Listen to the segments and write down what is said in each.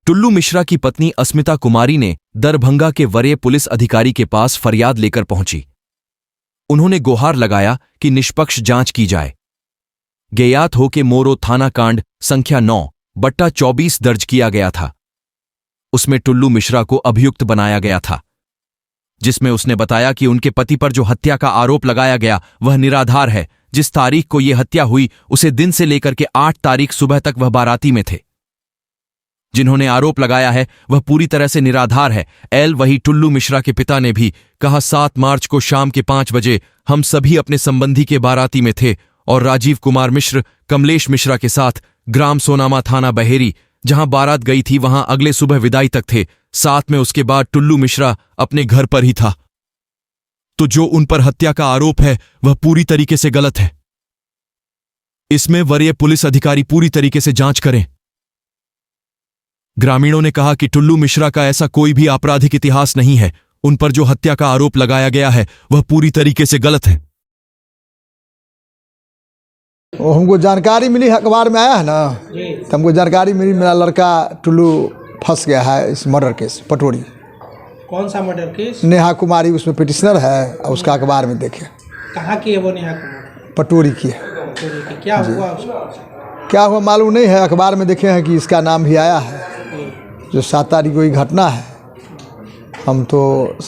टुल्लू मिश्रा की पत्नी अस्मिता कुमारी ने दरभंगा के वरीय पुलिस अधिकारी के पास फरियाद लेकर पहुंची। उन्होंने गुहार लगाया कि निष्पक्ष जांच की जाए। ज्ञात हो के मोरो थाना कांड संख्या 9/24 दर्ज किया गया था। उसमें टुल्लू मिश्रा को अभियुक्त बनाया गया था, जिसमें उसने बताया कि उनके पति पर जो हत्या का आरोप लगाया गया वह निराधार है। जिस तारीख को यह हत्या हुई उसे दिन से लेकर के 8 तारीख सुबह तक वह बाराती में थे। जिन्होंने आरोप लगाया है वह पूरी तरह से निराधार है। वही टुल्लू मिश्रा के पिता ने भी कहा 7 मार्च को शाम के 5 बजे हम सभी अपने संबंधी के बाराती में थे और राजीव कुमार मिश्र कमलेश मिश्रा के साथ ग्राम सोनामा थाना बहेरी जहां बारात गई थी वहां अगले सुबह विदाई तक थे। साथ में उसके बाद टुल्लू मिश्रा अपने घर पर ही था। तो जो उन पर हत्या का आरोप है वह पूरी तरीके से गलत है। इसमें वरीय पुलिस अधिकारी पूरी तरीके से जांच करें। ग्रामीणों ने कहा कि टुल्लू मिश्रा का ऐसा कोई भी आपराधिक इतिहास नहीं है। उन पर जो हत्या का आरोप लगाया गया है वह पूरी तरीके से गलत है। हमको जानकारी मिली, अखबार में आया है ना, तो हमको जानकारी मिली मेरा लड़का टुल्लू फंस गया है इस मर्डर केस पटोरी। कौन सा मर्डर केस? नेहा कुमारी उसमें पिटिशनर है और उसका अखबार में देखे। कहाँ की है वो नेहा कुमारी? पटोरी की है। पटोरी की। क्या हुआ उसका? क्या हुआ मालूम नहीं है, अखबार में देखे हैं कि इसका नाम भी आया है। जो 7 तारीख को ही घटना है, हम तो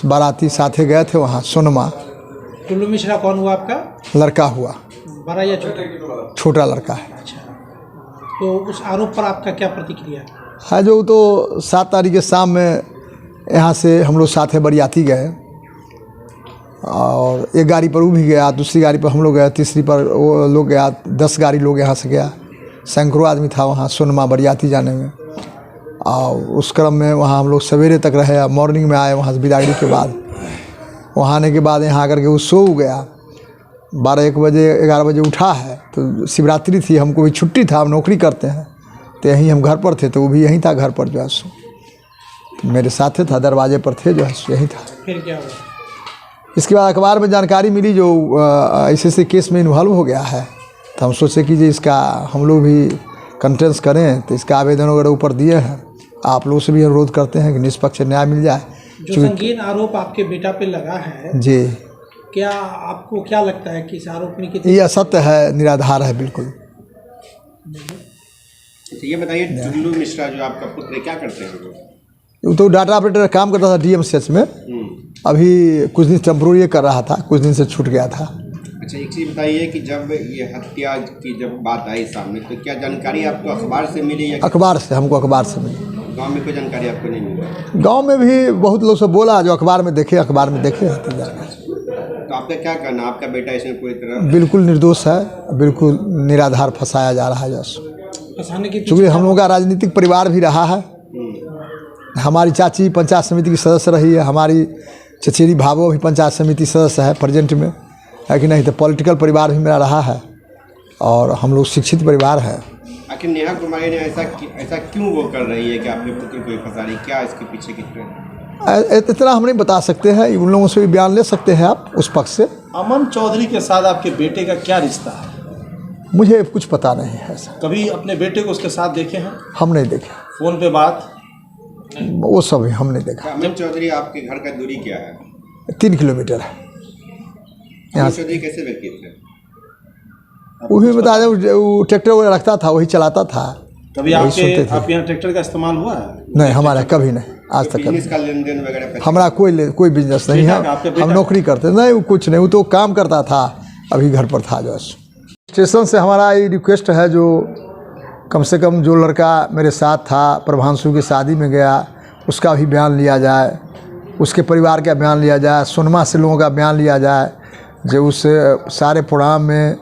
बाराती साथे गए थे वहाँ सोनमा। टुल्लू मिश्रा कौन हुआ आपका? लड़का हुआ। बड़ा या छोटा? छोटा लड़का है। अच्छा, तो उस आरोप पर आपका क्या प्रतिक्रिया है? जो तो 7 तारीख के शाम में यहाँ से हम लोग साथे बरियाती गए और एक गाड़ी पर वो भी गया, दूसरी गाड़ी पर हम लोग गए, तीसरी पर वो लोग गया, 10 गाड़ी लोग यहाँ से गया। सैकड़ों आदमी था वहाँ सोनमा बरियाती जाने में। और उस क्रम में वहाँ हम लोग सवेरे तक रहे, मॉर्निंग में आए वहाँ से बिदागड़ी के बाद। वहाँ आने के बाद यहाँ आकर के वो सो गया। 12-1 बजे 11 बजे उठा है, तो शिवरात्रि थी, हमको भी छुट्टी था, हम नौकरी करते हैं, तो यहीं हम घर पर थे, तो वो भी यहीं था घर पर जो है सो। तो मेरे साथ था, दरवाजे पर थे जो है सो, यहीं था। फिर क्या हुआ? इसके बाद अखबार में जानकारी मिली जो ऐसे केस में इन्वॉल्व हो गया है, तो हम सोचे कि इसका हम लोग भी कंटेंस करें, तो इसका आवेदन वगैरह ऊपर दिए हैं। आप लोगों से भी अनुरोध करते हैं कि निष्पक्ष न्याय मिल जाए। जो संगीन आरोप आपके बेटा पे लगा है जी, क्या आपको क्या लगता है कि इस आरोप में कितनी? ये असत्य है, निराधार है बिल्कुल। ये बताइए टुल्लू मिश्रा जो आपका पुत्र है क्या करते हैं वो? तो डाटा ऑपरेटर काम करता था डीएमसीएच में। अभी कुछ दिन टेम्पोररी कर रहा था, कुछ दिन से छूट गया था। अच्छा, एक चीज़ बताइए कि जब ये हत्या की जब बात आई सामने, तो क्या जानकारी आपको अखबार से मिली या? अखबार से, हमको अखबार से मिली। गांव में कोई जानकारी आपको नहीं मिली? गांव में भी बहुत लोग से बोला, जो अखबार में देखे तो आपका क्या कहना, आपका बेटा इसमें पूरी तरह बिल्कुल निर्दोष है, बिल्कुल निराधार फंसाया जा रहा है जस। फंसाने की चूँकि हम लोगों का राजनीतिक परिवार भी रहा है। हमारी चाची पंचायत समिति की सदस्य रही है, हमारी चचेरी भावो भी पंचायत समिति सदस्य है प्रेजेंट में, है कि नहीं? तो पॉलिटिकल परिवार भी मेरा रहा है और हम लोग शिक्षित परिवार है। आखिर नेहा कुमारी ने ऐसा क्यों वो कर रही है कि आपके पुत्र को फंसा रही, क्या इसके पीछे की ट्रेंड? इतना हम नहीं बता सकते हैं, उन लोगों से भी बयान ले सकते हैं आप उस पक्ष से। अमन चौधरी के साथ आपके बेटे का क्या रिश्ता है? मुझे कुछ पता नहीं है ऐसा। कभी अपने बेटे को उसके साथ देखे हैं? हम नहीं देखे। फोन पे बात? वो सब हम नहीं देखा। अमन चौधरी आपके घर का दूरी क्या है? 3 किलोमीटर है यहाँ से। चौधरी कैसे व्यक्ति थे? वही बता दें, वो ट्रैक्टर वगैरह रखता था, वही चलाता था। कभी आपके यहाँ ट्रैक्टर का इस्तेमाल हुआ है? नहीं, हमारा कभी नहीं, आज तक कभी। बिजनेस का लेन देन वगैरह? हमारा कोई बिजनेस नहीं है, हम नौकरी करते नहीं, वो कुछ नहीं, वो तो काम करता था, अभी घर पर था। जो स्टेशन से हमारा ये रिक्वेस्ट है, जो कम से कम जो लड़का मेरे साथ था प्रभांशु की शादी में गया, उसका भी बयान लिया जाए, उसके परिवार का बयान लिया जाए, सोनमा से लोगों का बयान लिया जाए। जो उस सारे प्रोग्राम में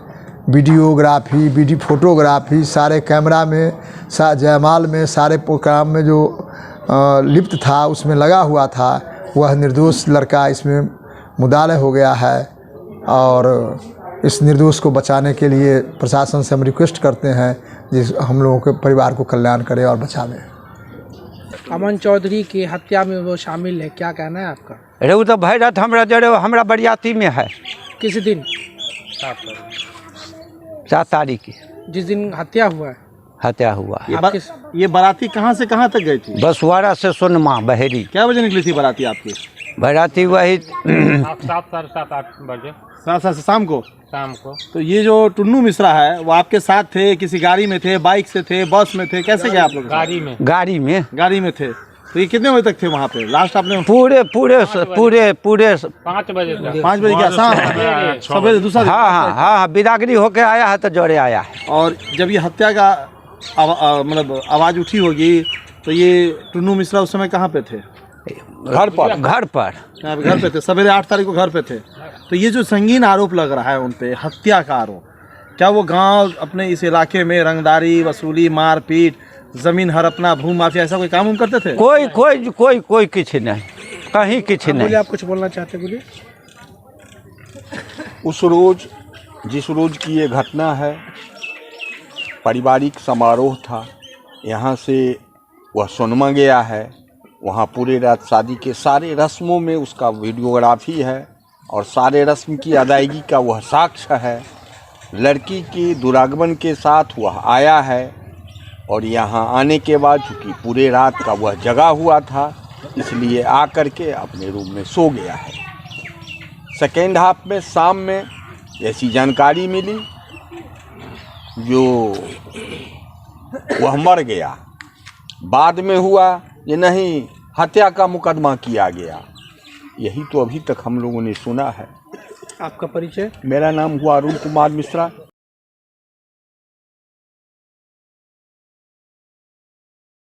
वीडियोग्राफी फोटोग्राफी, सारे कैमरा में, जयमाल में, सारे प्रोग्राम में जो लिप्त था, उसमें लगा हुआ था, वह निर्दोष लड़का इसमें मुद्दालय हो गया है। और इस निर्दोष को बचाने के लिए प्रशासन से हम रिक्वेस्ट करते हैं जिस हम लोगों के परिवार को कल्याण करे और बचावे। अमन चौधरी की हत्या में वो शामिल है, क्या कहना है आपका? अरे वो तो भैरत हमरा बरियाती में है। किस दिन? 7 तारीख की, जिस दिन हत्या हुआ है। हत्या हुआ है। ये बाराती कहाँ से कहाँ तक गई थी? बसवाड़ा से सोनमा बहेरी। क्या बजे निकली थी बाराती आपकी? बाराती वही 7-7:30-8 बजे सात शाम को। शाम को। तो ये जो टुन्नू मिश्रा है वो आपके साथ थे? किसी गाड़ी में थे, बाइक से थे, बस में थे, कैसे गए आप लोग? गाड़ी में। गाड़ी में थे। तो ये कितने बजे तक थे वहाँ पे? लास्ट आपने पूरे 5 बजे तक। 5 बजे क्या शाम? सवेरे दूसरा दिन? हाँ बिदागरी होके आया है तो जोड़े आया है। और जब ये हत्या का मतलब आवाज़ उठी होगी तो ये टुन्नू मिश्रा उस समय कहाँ पे थे? घर पर। घर पे थे। सवेरे 8 तारीख को घर पे थे। तो ये जो संगीन आरोप लग रहा है उन पे, हत्या का आरोप, क्या वो गांव अपने इस इलाके में रंगदारी वसूली, मारपीट, जमीन हड़पना, भूमि माफिया ऐसा कोई काम करते थे? कोई किछ नहीं, कहीं किछ नहीं। आप कुछ बोलना चाहते, बोलिए। उस रोज, जिस रोज की ये घटना है, पारिवारिक समारोह था। यहाँ से वह सोनमा गया है, वहाँ पूरे रात शादी के सारे रस्मों में उसका वीडियोग्राफी है और सारे रस्म की अदायगी का वह साक्ष्य है। लड़की की दुरागमन के साथ वह आया है और यहाँ आने के बाद चूँकि पूरे रात का वह जगा हुआ था, इसलिए आकर के अपने रूम में सो गया है। सेकेंड हाफ में शाम में ऐसी जानकारी मिली जो वह मर गया। बाद में हुआ ये नहीं, हत्या का मुकदमा किया गया। यही तो अभी तक हम लोगों ने सुना है। आपका परिचय? मेरा नाम हुआ अरुण कुमार मिश्रा।